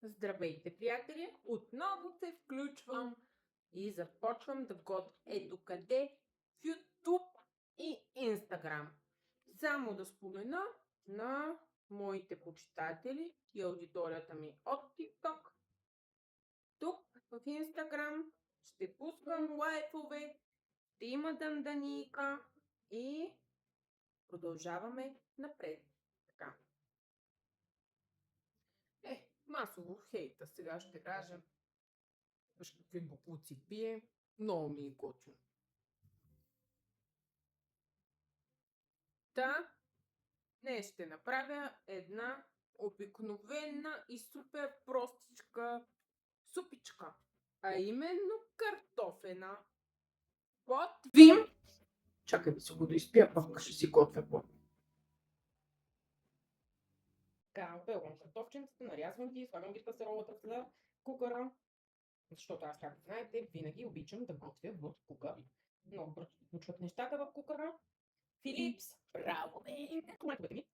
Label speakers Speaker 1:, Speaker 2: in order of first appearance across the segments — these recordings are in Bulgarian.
Speaker 1: Здравейте, приятели! Отново се включвам и започвам да готвя ето къде в YouTube и Instagram. Само да спомена на моите почитатели и аудиторията ми от TikTok. Тук в Instagram ще пускам лайфове, ще има дънданика и продължаваме напред. Така. Масово хейта, сега ще кажа. Виж какви боклуци пие. Много ми е готино. Днес ще направя една обикновена и супер простичка супичка. А именно картофена. Готвим. Чакай да си го доизпия, пък ще си готвя по. Така, пелвам картофченцата, нарязвам ги, слагам ги в касеролата в кукъра. Защото аз, както знаете, винаги обичам да готвя в кукър. Много бързо случват нещата в кукъра. Филипс, браво, бе! Коментовете ми.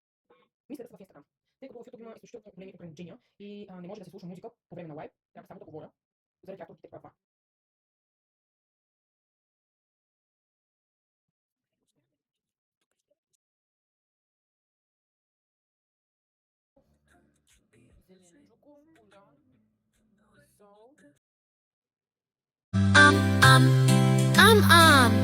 Speaker 1: Мисля да са в Instagram. Тъй като в YouTube има изключително големи ограничения и не може да се слуша музика по време на лайв, трябва само да говоря. Заради авторските права. Зеленчуко, бульон, сол.
Speaker 2: Um, um,